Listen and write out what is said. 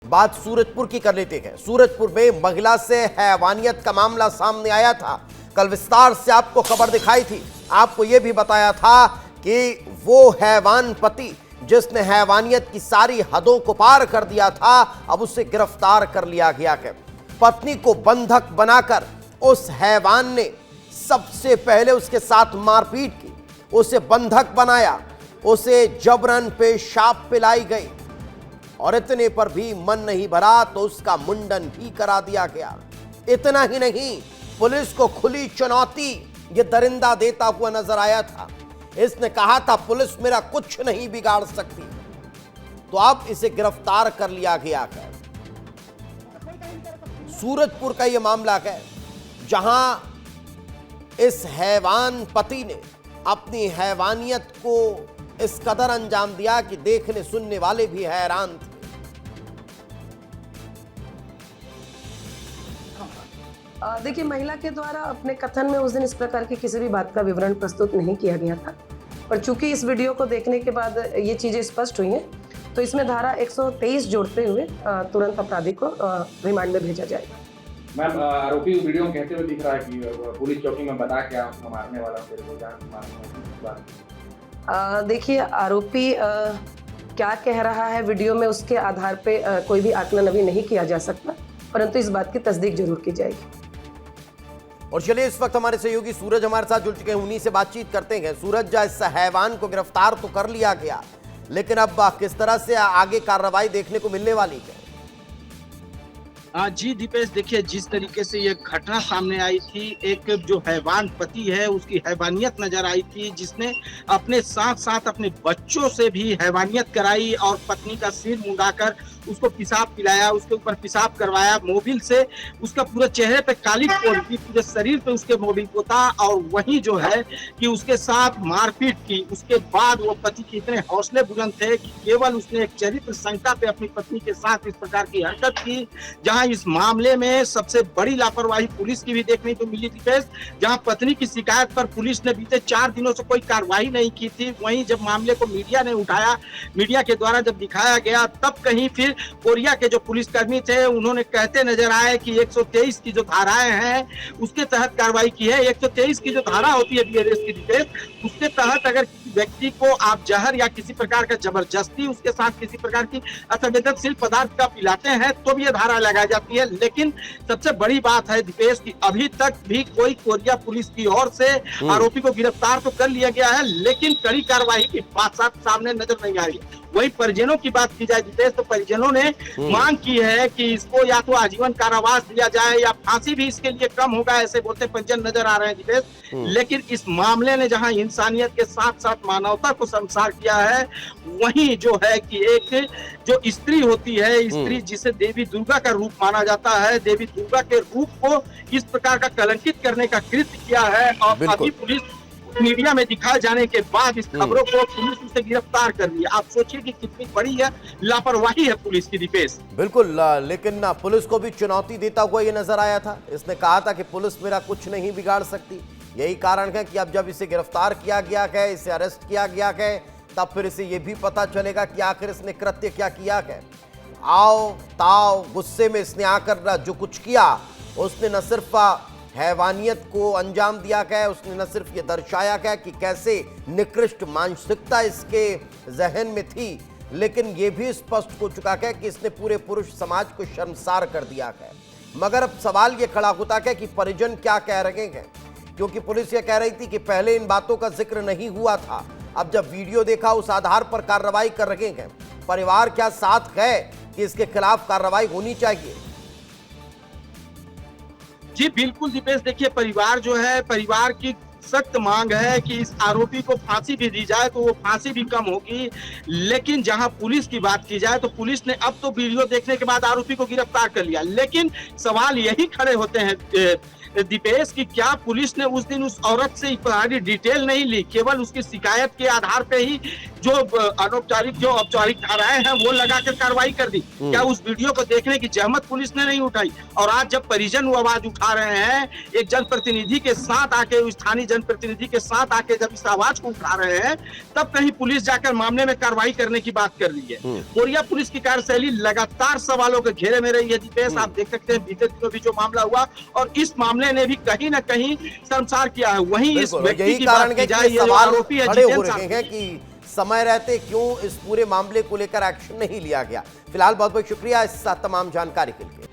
बात सूरजपुर की कर लेते हैं। सूरजपुर में महिला से हैवानियत का मामला सामने आया था। कल विस्तार से आपको खबर दिखाई थी, आपको यह भी बताया था कि वो हैवान पति जिसने हैवानियत की सारी हदों को पार कर दिया था, अब उसे गिरफ्तार कर लिया गया है। पत्नी को बंधक बनाकर उस हैवान ने सबसे पहले उसके साथ मारपीट की, उसे बंधक बनाया, उसे जबरन पेशाब पिलाई गई और इतने पर भी मन नहीं भरा तो उसका मुंडन भी करा दिया गया। इतना ही नहीं, पुलिस को खुली चुनौती ये दरिंदा देता हुआ नजर आया था। इसने कहा था पुलिस मेरा कुछ नहीं बिगाड़ सकती, तो अब इसे गिरफ्तार कर लिया गया है। सूरजपुर का यह मामला है जहां इस हैवान पति ने अपनी हैवानियत को इस कदर अंजाम दिया कि देखने सुनने वाले भी हैरान थे। देखिए, महिला के द्वारा अपने कथन में उस दिन इस प्रकार की किसी भी बात का विवरण प्रस्तुत नहीं किया गया था, पर चूंकि इस वीडियो को देखने के बाद ये चीजें स्पष्ट हुई हैं, तो इसमें धारा 123 जोड़ते हुए तुरंत अपराधी को रिमांड में भेजा जाएगा। मैम, आरोपी वीडियो में कहते हुए दिख रहा है कि पुलिस चौकी में बता के आपको मारने वाला फिर वो जान मारने। देखिए, आरोपी क्या कह रहा है वीडियो में, उसके आधार पे कोई भी आकलन अभी नहीं किया जा सकता, परंतु इस बात की तस्दीक जरूर की जाएगी। और चलिए, इस वक्त हमारे सहयोगी सूरज हमारे साथ जुड़ चुके हैं, उन्हीं से बातचीत करते हैं। सूरज, इस हैवान को गिरफ्तार तो कर लिया गया, लेकिन अब किस तरह से आगे कार्रवाई देखने को मिलने वाली है? जी दीपेश, देखिए जिस तरीके से ये घटना सामने आई थी, एक जो हैवान पति है उसकी हैवानियत नजर आई थी, जिसने अपने साथ साथ अपने बच्चों से भी हैवानियत कराई और पत्नी का सिर मुंडाकर उसको पेशाब पिलाया, उसके ऊपर पेशाब करवाया, मोबिल से उसका पूरे चेहरे पे काली पोत की, पूरे शरीर पे उसके मोबिल पोता और वहीं जो है कि उसके साथ मारपीट की। उसके बाद वो पति के इतने हौसले बुलंद थे कि केवल उसने एक चरित्र शंका पे अपनी पत्नी के साथ इस प्रकार की हरकत की, जहां इस मामले में सबसे बड़ी लापरवाही पुलिस की भी देखने को मिली थी। जहां पत्नी की शिकायत पर पुलिस ने बीते 4 दिनों से कोई कार्रवाई नहीं की थी, वहीं जब मामले को मीडिया ने उठाया, मीडिया के द्वारा जब दिखाया गया, तब कहीं फिर कोरिया के जो पुलिसकर्मी थे उन्होंने कहते नजर आए कि 123 की जो धाराएं हैं उसके तहत कार्रवाई की है। 123 की जो धारा होती है बीएनएस की डिटेल, उसके तहत अगर किसी व्यक्ति को आप जहर या किसी प्रकार का जबरदस्ती उसके साथ किसी प्रकार की असंवेदनशील पदार्थ का पिलाते हैं तो भी यह धारा लगाई जाती है। लेकिन सबसे बड़ी बात है दीपेश की अभी तक भी कोई कोरिया पुलिस की ओर से आरोपी को गिरफ्तार तो कर लिया गया है, लेकिन कड़ी कार्रवाई की बात सामने नजर नहीं आ रही है। वही परिजनों की बात की जाए दीपेश, तो परिजनों ने मांग की है कि इसको या तो आजीवन कारावास दिया जाए या फांसी भी इसके लिए कम होगा, ऐसे बोलते परिजन नजर आ रहे हैं दीपेश। लेकिन इस मामले ने जहां इंसानियत के साथ साथ मानवता को शर्मसार किया है, वहीं जो है कि एक जो स्त्री होती है, स्त्री जिसे देवी दुर्गा का रूप माना जाता है, देवी दुर्गा के रूप को इस प्रकार का कलंकित करने का कृत्य किया है। और अभी पुलिस मीडिया में दिखाए जाने के बाद इस खबरों को पुलिस उसे गिरफ्तार कर लिया। आप सोचिए कि कितनी बड़ी है लापरवाही है पुलिस की दीपेश। बिल्कुल, लेकिन पुलिस को भी चुनौती देता हुआ ये नजर आया था। इसने कहा था कि पुलिस मेरा कुछ नहीं बिगाड़ सकती। यही कारण है कि अब जब इसे गिरफ्तार किया गया है, इसे अरेस्ट किया गया है, तब फिर इसे ये भी पता चलेगा कि आखिर इसने कृत्य क्या किया है। आओ ताओ गुस्से में इसने आकर जो कुछ किया, उसने न सिर्फ हैवानियत को अंजाम दिया गया, उसने न सिर्फ ये दर्शाया गया कि कैसे निकृष्ट मानसिकता इसके जहन में थी, लेकिन ये भी स्पष्ट हो चुका है कि इसने पूरे पुरुष समाज को शर्मसार कर दिया है। मगर अब सवाल ये खड़ा होता है कि परिजन क्या कह रहे हैं, क्योंकि पुलिस ये कह रही थी कि पहले इन बातों का जिक्र नहीं हुआ था। अब जब वीडियो देखा उस आधार पर कार्रवाई कर रहे हैं। परिवार क्या साथ है कि इसके खिलाफ कार्रवाई होनी चाहिए? जी बिल्कुल दीपेश, देखिए परिवार जो है, परिवार की सख्त मांग है कि इस आरोपी को फांसी भी दी जाए तो वो फांसी भी कम होगी। लेकिन जहां पुलिस की बात की जाए तो पुलिस ने अब तो वीडियो देखने के बाद आरोपी को गिरफ्तार कर लिया, लेकिन सवाल यही खड़े होते हैं दीपेश की क्या पुलिस ने उस दिन उस औरत से सारी डिटेल नहीं ली, केवल उसकी शिकायत के आधार पे ही जो अनौपचारिक जो औपचारिक धाराएं हैं वो लगाकर कार्रवाई कर दी? क्या उस वीडियो को देखने की जहमत पुलिस ने नहीं उठाई? और आज जब परिजन वो आवाज उठा रहे हैं, एक जनप्रतिनिधि के साथ आके, स्थानीय जनप्रतिनिधि के साथ आके जब इस आवाज को उठा रहे हैं, तब कहीं पुलिस जाकर मामले में कार्रवाई करने की बात कर रही है। बोरिया पुलिस की कार्यशैली लगातार सवालों के घेरे में रही है दीपेश। आप देख सकते हैं बीते दिनों भी जो मामला हुआ, और इस मामले ने भी कहीं ना कहीं शर्मसार किया है। वहीं इस व्यक्ति की बात की जाए, ये जो आरोपी है खड़े हो जितेंद्र रहे हैं कि समय रहते क्यों इस पूरे मामले को लेकर एक्शन नहीं लिया गया। फिलहाल बहुत बहुत शुक्रिया इस तमाम जानकारी के लिए।